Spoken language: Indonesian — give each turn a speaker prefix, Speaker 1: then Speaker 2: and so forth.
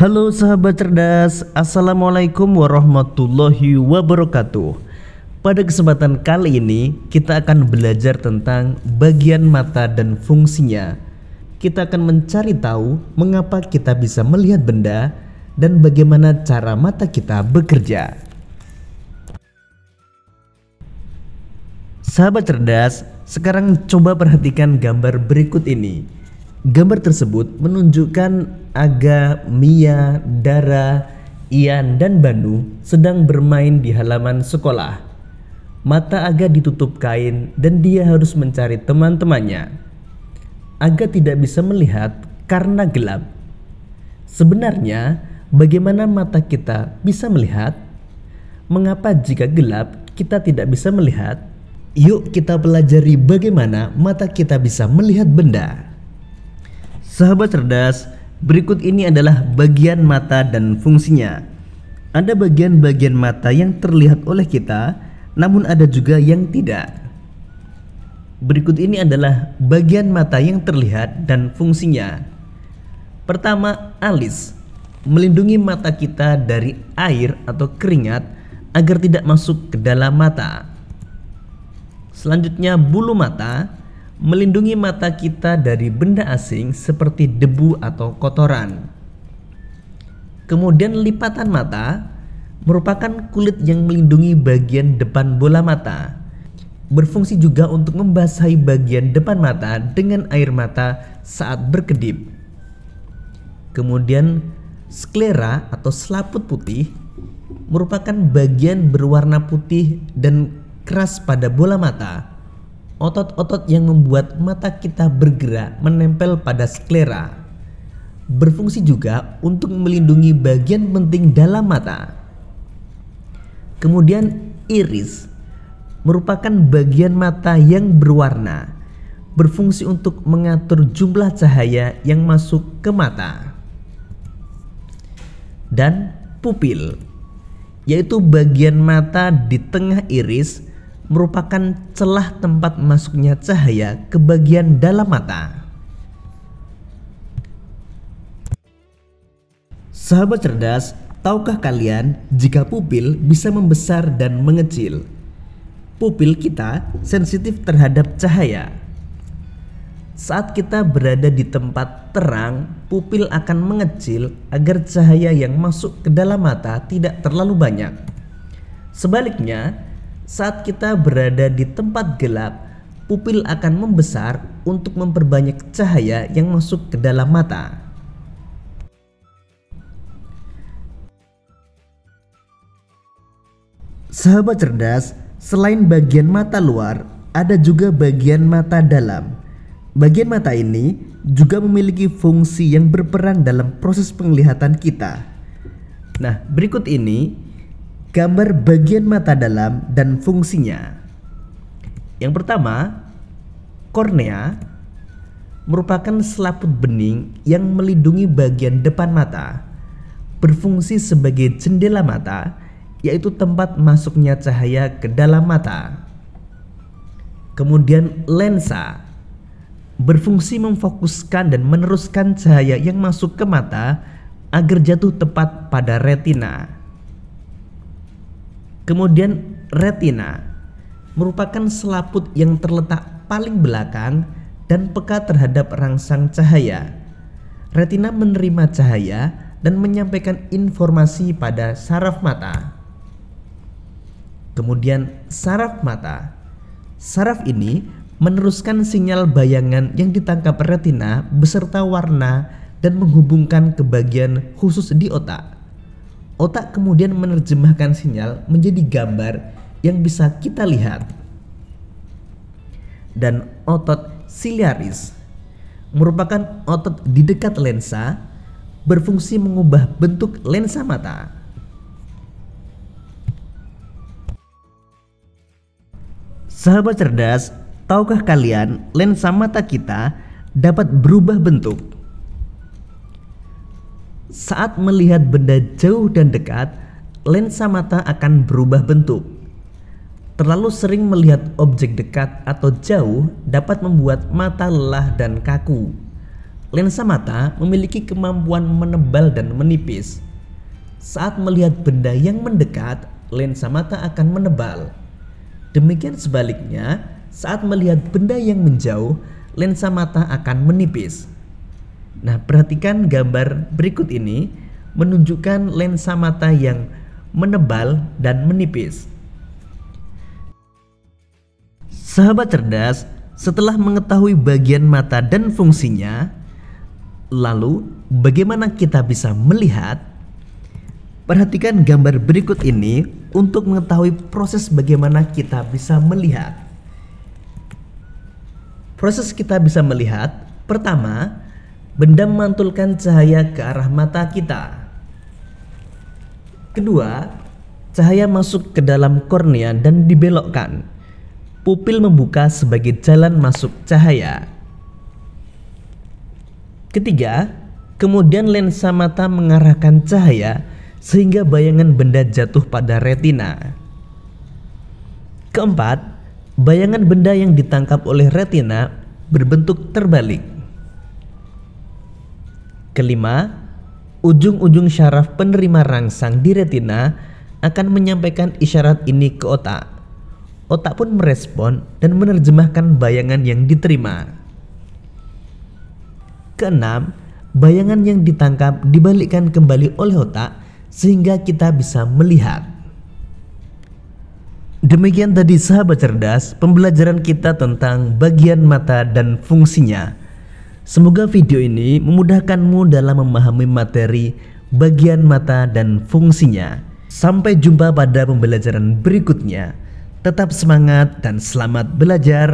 Speaker 1: Halo sahabat cerdas, Assalamualaikum warahmatullahi wabarakatuh. Pada kesempatan kali ini kita akan belajar tentang bagian mata dan fungsinya. Kita akan mencari tahu mengapa kita bisa melihat benda dan bagaimana cara mata kita bekerja. Sahabat cerdas, sekarang coba perhatikan gambar berikut ini. Gambar tersebut menunjukkan Aga, Mia, Dara, Ian, dan Banu sedang bermain di halaman sekolah. Mata Aga ditutup kain dan dia harus mencari teman-temannya. Aga tidak bisa melihat karena gelap. Sebenarnya, bagaimana mata kita bisa melihat? Mengapa jika gelap kita tidak bisa melihat? Yuk kita pelajari bagaimana mata kita bisa melihat benda. Sahabat cerdas, berikut ini adalah bagian mata dan fungsinya. Ada bagian-bagian mata yang terlihat oleh kita, namun ada juga yang tidak. Berikut ini adalah bagian mata yang terlihat dan fungsinya. Pertama, alis, melindungi mata kita dari air atau keringat agar tidak masuk ke dalam mata. Selanjutnya, bulu mata, melindungi mata kita dari benda asing seperti debu atau kotoran. Kemudian lipatan mata merupakan kulit yang melindungi bagian depan bola mata. Berfungsi juga untuk membasahi bagian depan mata dengan air mata saat berkedip. Kemudian sklera atau selaput putih merupakan bagian berwarna putih dan keras pada bola mata. Otot-otot yang membuat mata kita bergerak menempel pada sklera. Berfungsi juga untuk melindungi bagian penting dalam mata. Kemudian iris merupakan bagian mata yang berwarna. Berfungsi untuk mengatur jumlah cahaya yang masuk ke mata. Dan pupil, yaitu bagian mata di tengah iris, merupakan celah tempat masuknya cahaya ke bagian dalam mata. Sahabat cerdas, tahukah kalian jika pupil bisa membesar dan mengecil? Pupil kita sensitif terhadap cahaya. Saat kita berada di tempat terang, pupil akan mengecil agar cahaya yang masuk ke dalam mata tidak terlalu banyak. Sebaliknya, saat kita berada di tempat gelap, pupil akan membesar untuk memperbanyak cahaya yang masuk ke dalam mata. Sahabat cerdas, selain bagian mata luar, ada juga bagian mata dalam. Bagian mata ini juga memiliki fungsi yang berperan dalam proses penglihatan kita. Nah, berikut ini gambar bagian mata dalam dan fungsinya. Yang pertama, kornea merupakan selaput bening yang melindungi bagian depan mata. Berfungsi sebagai jendela mata, yaitu tempat masuknya cahaya ke dalam mata. Kemudian lensa berfungsi memfokuskan dan meneruskan cahaya yang masuk ke mata agar jatuh tepat pada retina. Kemudian retina merupakan selaput yang terletak paling belakang dan peka terhadap rangsang cahaya. Retina menerima cahaya dan menyampaikan informasi pada saraf mata. Kemudian saraf mata. Saraf ini meneruskan sinyal bayangan yang ditangkap retina beserta warna dan menghubungkan ke bagian khusus di otak. Otak kemudian menerjemahkan sinyal menjadi gambar yang bisa kita lihat. Dan otot siliaris merupakan otot di dekat lensa, berfungsi mengubah bentuk lensa mata. Sahabat cerdas, tahukah kalian lensa mata kita dapat berubah bentuk? Saat melihat benda jauh dan dekat, lensa mata akan berubah bentuk. Terlalu sering melihat objek dekat atau jauh dapat membuat mata lelah dan kaku. lensa mata memiliki kemampuan menebal dan menipis. Saat melihat benda yang mendekat, lensa mata akan menebal. Demikian sebaliknya, saat melihat benda yang menjauh, lensa mata akan menipis. Nah, perhatikan gambar berikut ini menunjukkan lensa mata yang menebal dan menipis. Sahabat cerdas, setelah mengetahui bagian mata dan fungsinya, lalu bagaimana kita bisa melihat? Perhatikan gambar berikut ini untuk mengetahui proses bagaimana kita bisa melihat. Proses kita bisa melihat, pertama, benda memantulkan cahaya ke arah mata kita. Kedua, cahaya masuk ke dalam kornea dan dibelokkan. Pupil membuka sebagai jalan masuk cahaya. Ketiga, kemudian lensa mata mengarahkan cahaya sehingga bayangan benda jatuh pada retina. Keempat, bayangan benda yang ditangkap oleh retina berbentuk terbalik. Kelima, ujung-ujung syaraf penerima rangsang di retina akan menyampaikan isyarat ini ke otak. Otak pun merespon dan menerjemahkan bayangan yang diterima. Keenam, bayangan yang ditangkap dibalikkan kembali oleh otak sehingga kita bisa melihat. Demikian tadi sahabat cerdas pembelajaran kita tentang bagian mata dan fungsinya. Semoga video ini memudahkanmu dalam memahami materi bagian mata dan fungsinya. Sampai jumpa pada pembelajaran berikutnya. Tetap semangat dan selamat belajar.